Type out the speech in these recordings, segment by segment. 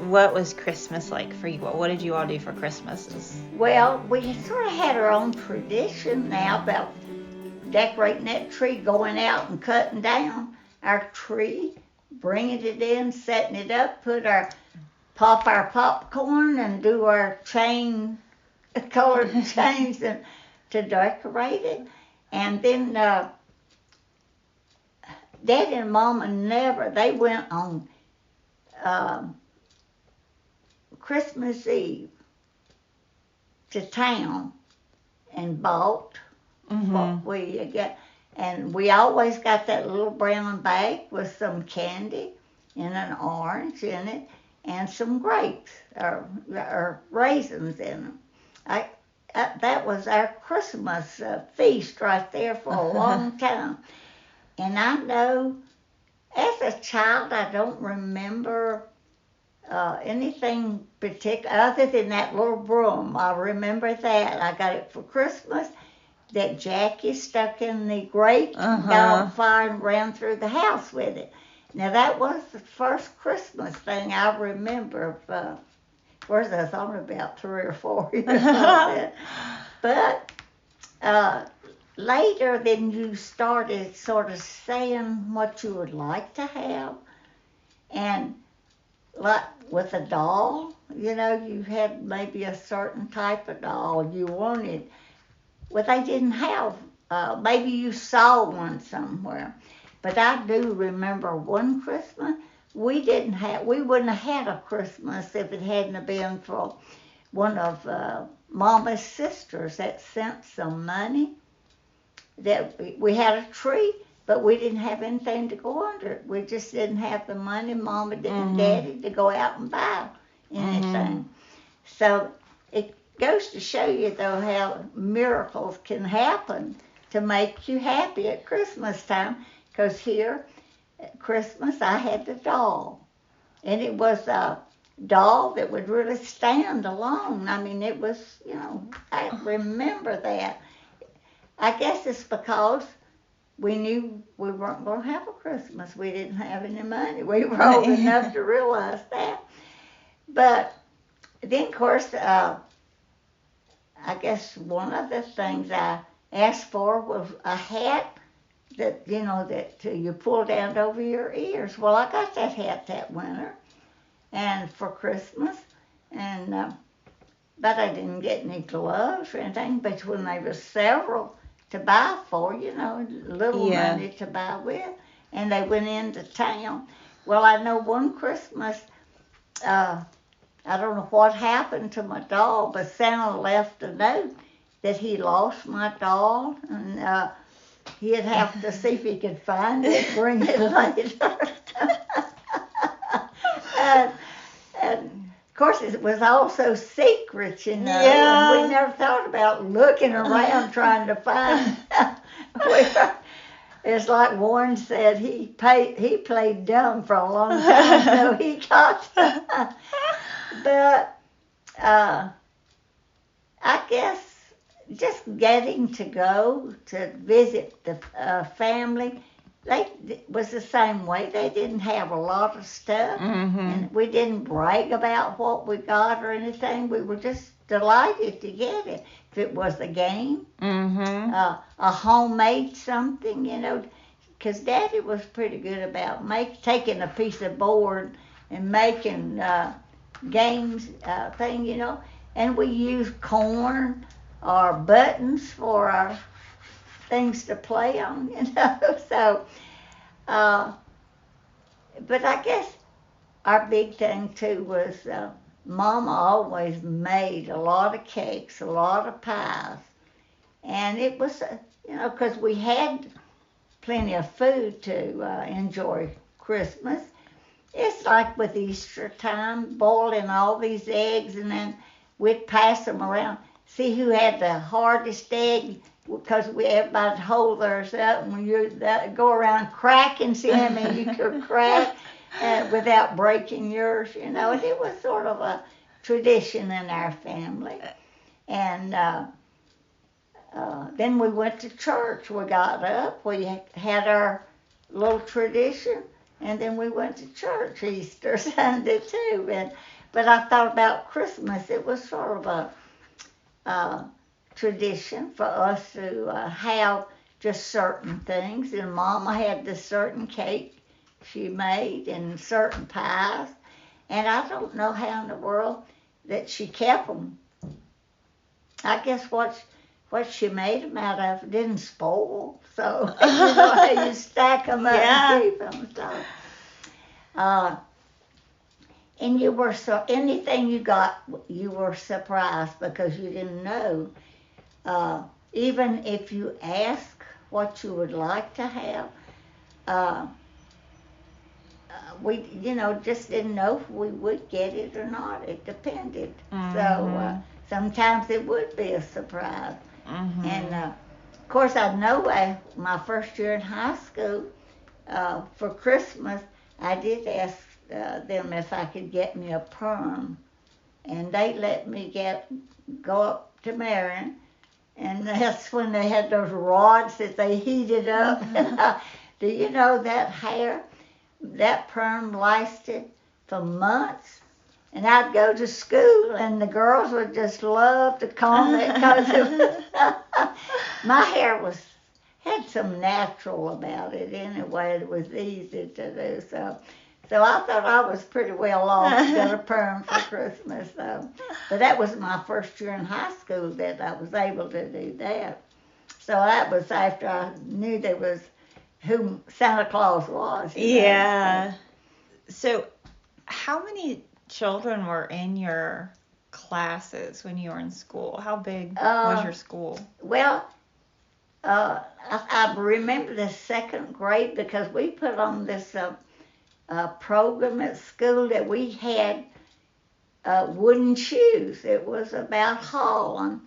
what was Christmas like for you? What did you all do for Christmases? Well, we sort of had our own tradition now about decorating that tree, going out and cutting down our tree, bringing it in, setting it up, pop our popcorn and do our colored chains to decorate it. And then Dad and Mama they went on Christmas Eve to town and bought what we got. And we always got that little brown bag with some candy and an orange in it and some grapes or raisins in them. That was our Christmas feast right there for a long time. And I know as a child I don't remember anything particular other than that little broom. I remember that. I got it for Christmas. That Jackie stuck in the grate, got on fire and ran through the house with it. Now that was the first Christmas thing I remember. Of course, I thought about 3 or 4 years old. But later, then you started sort of saying what you would like to have, and like with a doll, you had maybe a certain type of doll you wanted. Well, they didn't have. Maybe you saw one somewhere, but I do remember one Christmas we wouldn't have had a Christmas if it hadn't have been for one of Mama's sisters that sent some money. That we had a tree, but we didn't have anything to go under it. We just didn't have the money, Mama and Daddy, to go out and buy anything. So it goes to show you, though, how miracles can happen to make you happy at Christmas time. Because here at Christmas, I had the doll. And it was a doll that would really stand alone. I mean, it was, I remember that. I guess it's because we knew we weren't going to have a Christmas. We didn't have any money. We were old enough to realize that. But then, of course, I guess one of the things I asked for was a hat that you pull down over your ears. Well, I got that hat that winter and for Christmas. And but I didn't get any gloves or anything. But when there was several to buy for, little money to buy with, and they went into town. Well, I know one Christmas, I don't know what happened to my doll, but Santa left a note that he lost my doll, and he'd have to see if he could find it, bring it later. and of course, it was also secret, and we never thought about looking around trying to find. It's like Warren said, he played dumb for a long time, so he got. But I guess just getting to go to visit the family, was the same way. They didn't have a lot of stuff, and we didn't brag about what we got or anything. We were just delighted to get it. If it was a game, a homemade something, because Daddy was pretty good about taking a piece of board and making games thing, and we used corn or buttons for our things to play on, So, but I guess our big thing too was Mama always made a lot of cakes, a lot of pies, and it was, because we had plenty of food to enjoy Christmas. It's like with Easter time, boiling all these eggs, and then we'd pass them around. See who had the hardest egg, because everybody'd hold theirs up, and you'd go around cracking, see how many you could crack without breaking yours, And it was sort of a tradition in our family. And then we went to church. We got up, we had our little tradition, and then we went to church Easter Sunday too. And But I thought about Christmas. It was sort of a tradition for us to have just certain things. And Mama had this certain cake she made and certain pies. And I don't know how in the world that she kept them. I guess what she made them out of didn't spoil. So, you know how you stack them up and keep them. So, and you were anything you got, you were surprised because you didn't know. Even if you ask what you would like to have, we, just didn't know if we would get it or not. It depended. So sometimes it would be a surprise. And of course, I know my first year in high school, for Christmas, I did ask them if I could get me a perm, and they let me go up to Marion, and that's when they had those rods that they heated up. Do you know that hair, that perm lasted for months? And I'd go to school, and the girls would just love to comb it because my hair had some natural about it anyway. It was easy to do. So I thought I was pretty well off to get a perm for Christmas. But that was my first year in high school that I was able to do that. So that was after I knew there was who Santa Claus was. Yeah. So how many children were in your classes when you were in school? How big was your school? Well, I remember the second grade because we put on this program at school that we had wooden shoes. It was about hauling,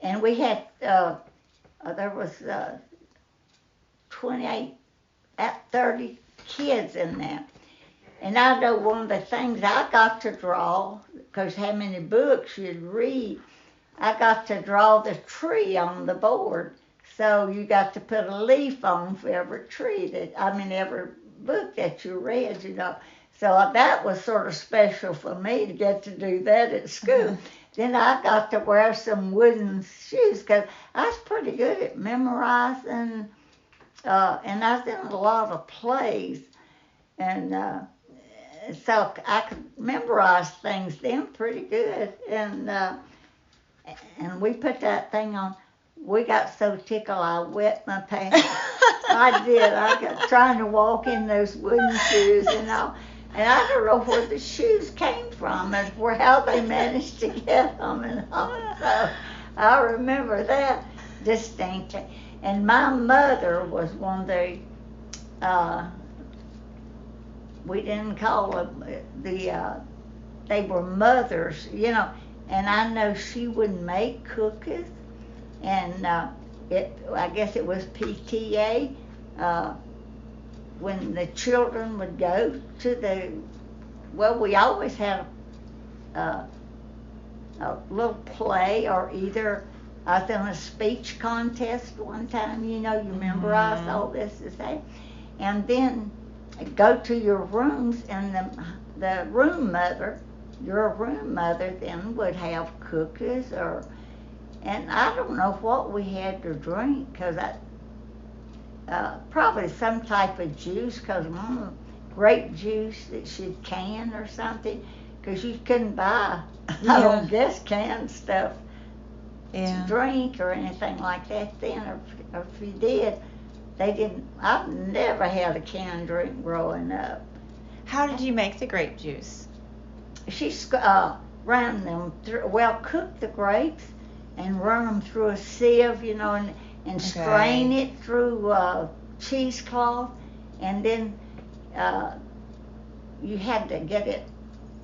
and we had there was 28, 30 kids in there. And I know one of the things I got to draw, because how many books you'd read, I got to draw the tree on the board. So you got to put a leaf on for every every book that you read, So that was sort of special for me to get to do that at school. Then I got to wear some wooden shoes because I was pretty good at memorizing, and I was in a lot of plays. And so I could memorize things then pretty good. And we put that thing on. We got so tickled I wet my pants. I did. I got trying to walk in those wooden shoes and all. And I don't know where the shoes came from and how they managed to get them and all. So I remember that distinctly. And my mother was one of the we didn't call them they were mothers, and I know she would make cookies, and I guess it was PTA, when the children would go to we always had a little play, or either I was in a speech contest one time, you memorized all this to say, and then go to your rooms, and the room mother, your room mother, then would have cookies, and I don't know what we had to drink, because probably some type of juice, because Mama, grape juice that she'd can or something, because you couldn't buy, I don't guess, canned stuff to drink or anything like that then, or if you did, they didn't. I've never had a canned drink growing up. How did you make the grape juice? She ran them through, cooked the grapes and run them through a sieve, and strain it through cheesecloth, and then you had to get it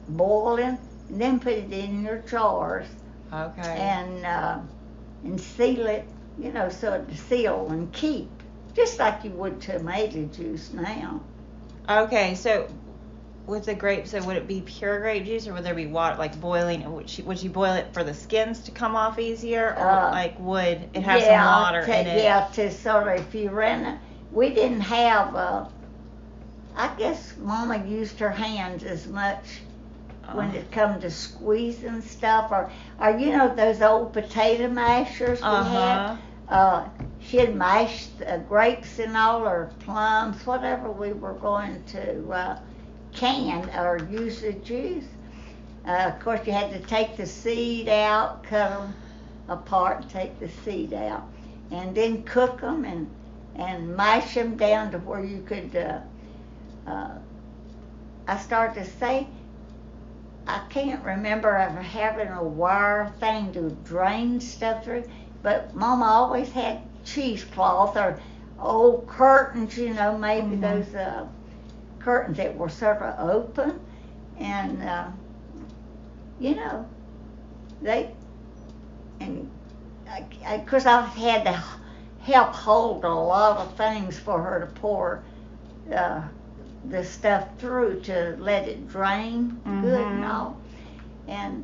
boiling, and then put it in your jars. Okay. And seal it, so it seal and keep. Just like you would tomato juice now. Okay, so with the grapes, so would it be pure grape juice, or would there be water, like boiling? Would you boil it for the skins to come off easier, or would it have some water in it? Yeah, to sort of, if you ran it. We didn't have, I guess Mama used her hands as much when it come to squeezing stuff, or you know those old potato mashers we had. She'd mash grapes and all, or plums, whatever we were going to can or use the juice. Of course, you had to take the seed out, cut them apart, and take the seed out, and then cook them and mash them down to where you could. I started to say, I can't remember ever having a wire thing to drain stuff through, but Mama always had cheesecloth or old curtains, you know, maybe those curtains that were sort of open, and you know, of course I had to help hold a lot of things for her to pour the stuff through to let it drain good and all, and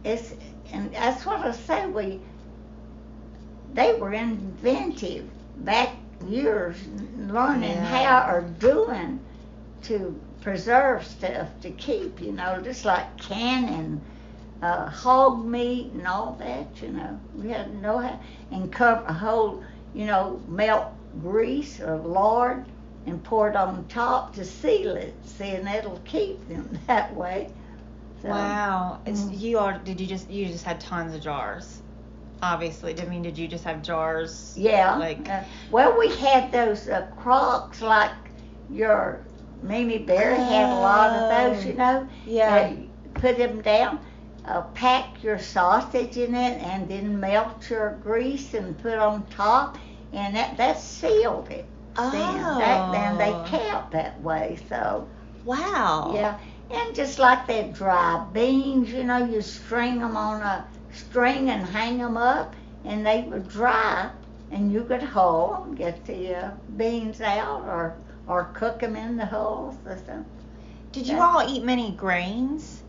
that's what I say, they were inventive back years, learning how or doing to preserve stuff to keep, you know, just like canning hog meat and all that, you know. We had to know how, and cover a whole, you know, melt grease or lard and pour it on top to seal it, and it'll keep them that way. So, wow. You just had tons of jars? Obviously. Did you just have jars? Yeah. Well, we had those crocks like your Mimi Berry had a lot of those, you know. Yeah. Put them down, pack your sausage in it, and then melt your grease and put on top, and that sealed it. And they kept that way. So. Wow. Yeah. And just like that dry beans, you know, you string them on a string and hang them up, and they would dry, and you could hull them, get the beans out, or cook them in the hulls or something. Did you all eat many grains?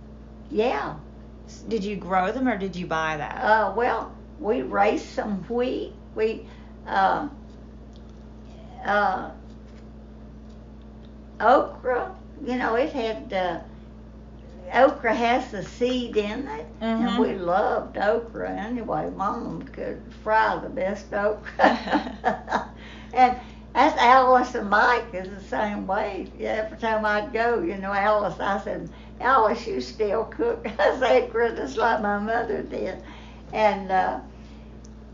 Yeah. Did you grow them, or did you buy that? Well, we raised some wheat. We okra, you know, it had okra has the seed in it, and we loved okra anyway. Mom could fry the best okra. And that's Alice and Mike is the same way. Every time I'd go, you know, Alice, I said, Alice, you still cook okra just like my mother did. And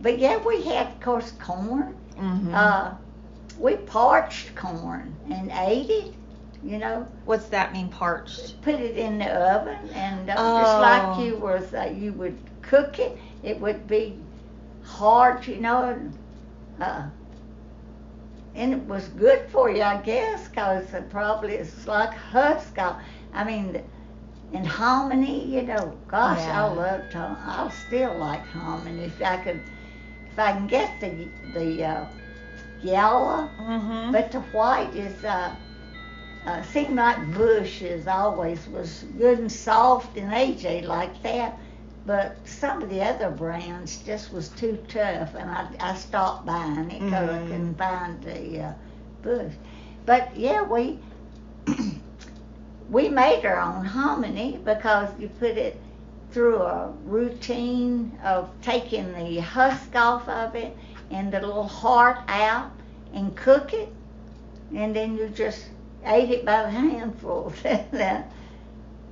but yeah, we had, of course, corn. We parched corn and ate it. You know, what's that mean, parched? Put it in the oven, and just like you would cook it, it would be hard, you know, and it was good for you, I guess, because probably it's like husk. I mean, and hominy, you know, gosh, I loved hominy. I still like hominy. If I can get the yellow, but the white is. Seemed like Bush's always was good and soft, and AJ like that, but some of the other brands just was too tough, and I stopped buying it because I couldn't find the Bush. But yeah, we made our own hominy because you put it through a routine of taking the husk off of it and the little heart out and cook it, and then you just ate it by the handful.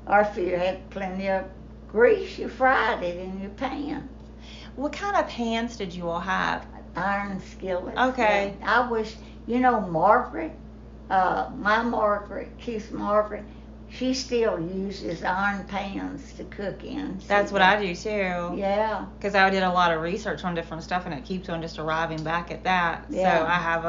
Or if you had plenty of grease, you fried it in your pan. What kind of pans did you all have? Iron skillets. Okay. Yeah. I wish, you know, Margaret, my Margaret, Keith's Margaret, she still uses iron pans to cook in. That's what I do too. Yeah. Because I did a lot of research on different stuff, and it keeps on just arriving back at that. Yeah. So I have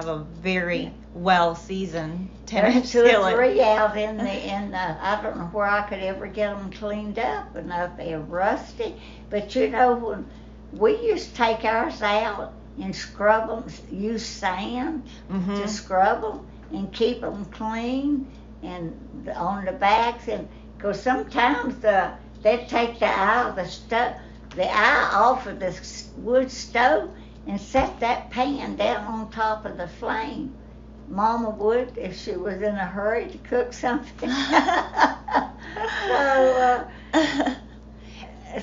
a very well-seasoned 10-inch skillet. There's 2 or 3 out in the, I don't know where I could ever get them cleaned up enough. They're rusty. But you know, when we used to take ours out and scrub them, use sand to scrub them and keep them clean, and on the backs, and because sometimes they'd take the eye off of the wood stove and set that pan down on top of the flame, Mama would if she was in a hurry to cook something.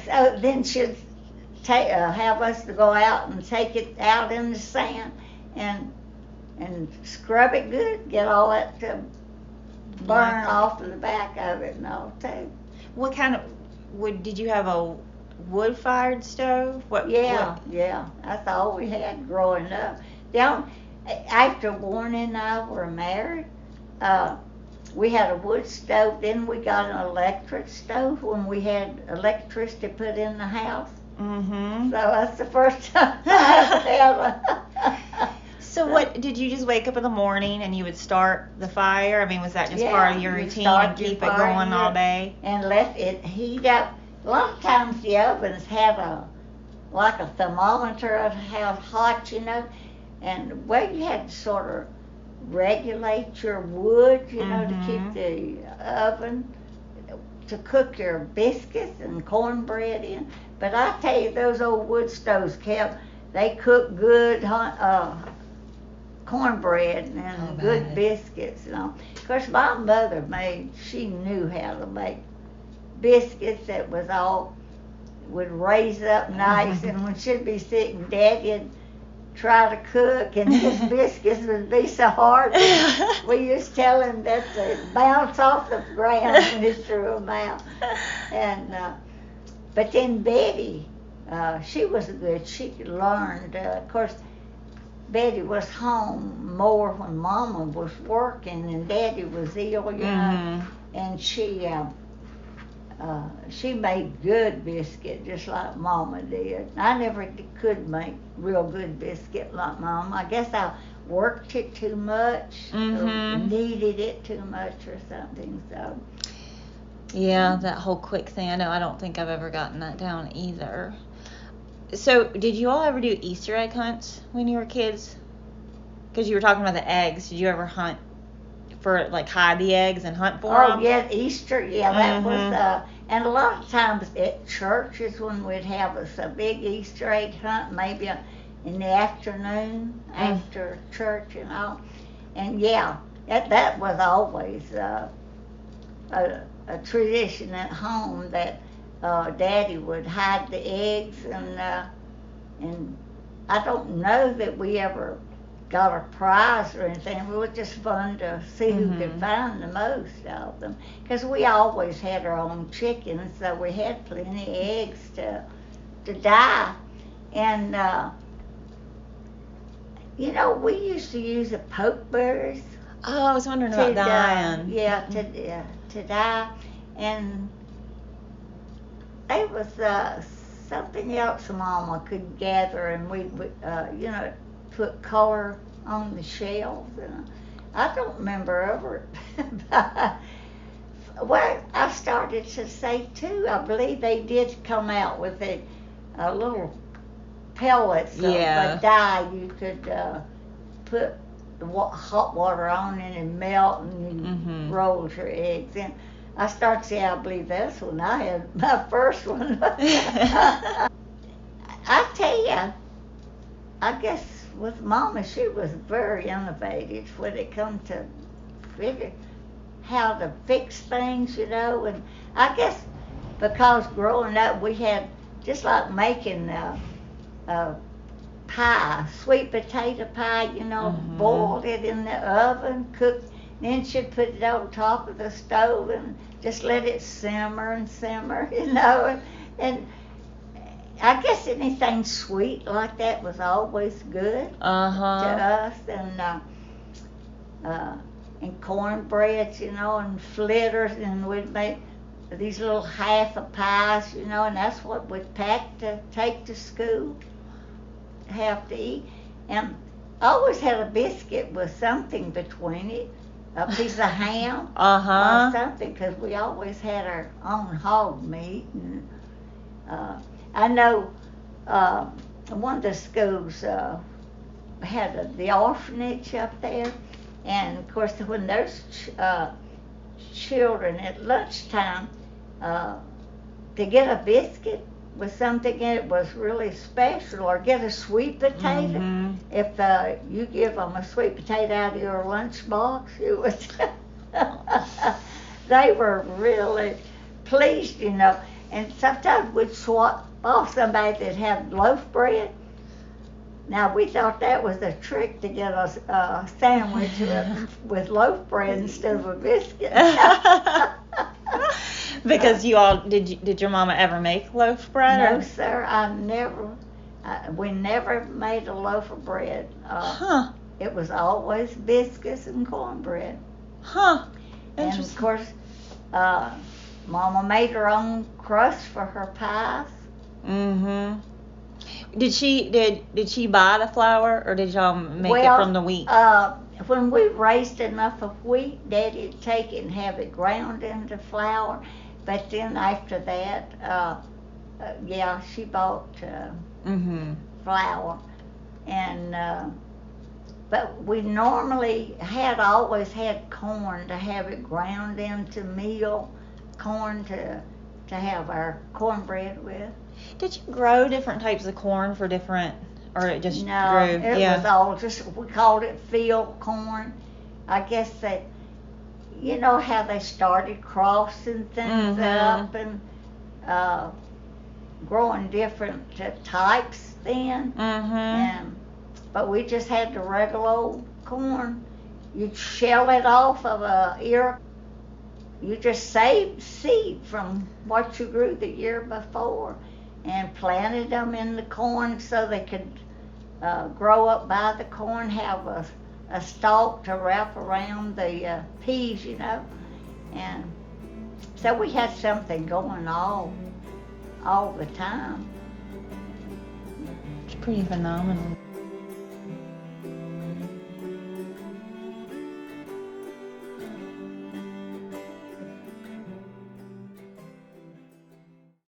So then she'd have us to go out and take it out in the sand and scrub it good, get all that burn off of the back of it and all too. What kind of wood did you have? A wood-fired stove? Yeah, that's all we had growing up. After Warren and I were married, we had a wood stove. Then we got an electric stove when we had electricity put in the house. Mm-hmm. So that's the first time I had So what, did you just wake up in the morning and you would start the fire? I mean, was that just part of your routine and keep it going all day? And let it heat up. A lot of times the ovens had like a thermometer of how hot, and you had to sort of regulate your wood, to keep the oven, to cook your biscuits and cornbread in. But I tell you, those old wood stoves they cook good cornbread and good biscuits. Of course, my mother she knew how to make biscuits that would raise up nice, and when she'd be sitting, Daddy'd try to cook, and his biscuits would be so hard. We used to tell him that they'd bounce off the ground when he threw them out. And but then Betty, she was good. She learned. Of course, Betty was home more when Mama was working and Daddy was ill, and she made good biscuit just like Mama did. I never could make real good biscuit like Mama. I guess I worked it too much, or kneaded it too much or something. So. Yeah, that whole quick thing. I don't think I've ever gotten that down either. So, did you all ever do Easter egg hunts when you were kids? Because you were talking about the eggs. Did you ever hunt for, hide the eggs and hunt for them? Oh, yeah, Easter, that was, and a lot of times at churches when we'd have a big Easter egg hunt, maybe in the afternoon after church and all. And, that was always a tradition at home that Daddy would hide the eggs, and I don't know that we ever got a prize or anything. It was just fun to see who could find the most of them, because we always had our own chickens, so we had plenty of eggs to die. And we used to use the pokeberries. Oh, I was wondering about dying. To die. And it was something else Mama could gather, and we would, put color on the shells. And I don't remember ever. Well, I started to say too, I believe they did come out with a little pellets of dye you could put the hot water on it and melt, and you rolled your eggs in. I started to say, I believe that's when I had my first one. I tell you, I guess with Mama, she was very innovative when it come to figure how to fix things, and I guess because growing up we had, just like making pie, sweet potato pie, boiled it in the oven, cooked, then she'd put it on top of the stove and just let it simmer and simmer, and I guess anything sweet like that was always good to us, and cornbreads, and fritters, and we'd make these little half of pies, and that's what we'd pack to take to school, have to eat. And I always had a biscuit with something between it, a piece of ham or something, because we always had our own hog meat. And I know one of the schools had the orphanage up there, and of course when those children at lunchtime to get a biscuit, with something in it was really special, or get a sweet potato. Mhm. If you give them a sweet potato out of your lunchbox, it was they were really pleased, you know. And sometimes we'd swap off somebody that had loaf bread. Now we thought that was a trick to get a sandwich with loaf bread instead of a biscuit. Because did your mama ever make loaf bread? No, sir, we never made a loaf of bread. Huh. It was always biscuits and cornbread. Huh. And of Interesting. course, Mama made her own crust for her pies. Mhm. Did she buy the flour, or did y'all make it Well, from the wheat? When we raised enough of wheat, Daddy'd take it and have it ground into flour. But then after that, yeah, she bought Mhm. flour. And but we normally always had corn to have it ground into meal, corn to have our cornbread with. Did you grow different types of corn for different, or it just No, grew? it Yeah. was all just, we called it field corn. I guess that, you know how they started crossing things up and growing different types then. Mhm. But we just had the regular old corn. You'd shell it off of a ear. You just saved seed from what you grew the year before and planted them in the corn so they could grow up by the corn, have a stalk to wrap around the peas, you know. And so we had something going all the time. It's pretty phenomenal.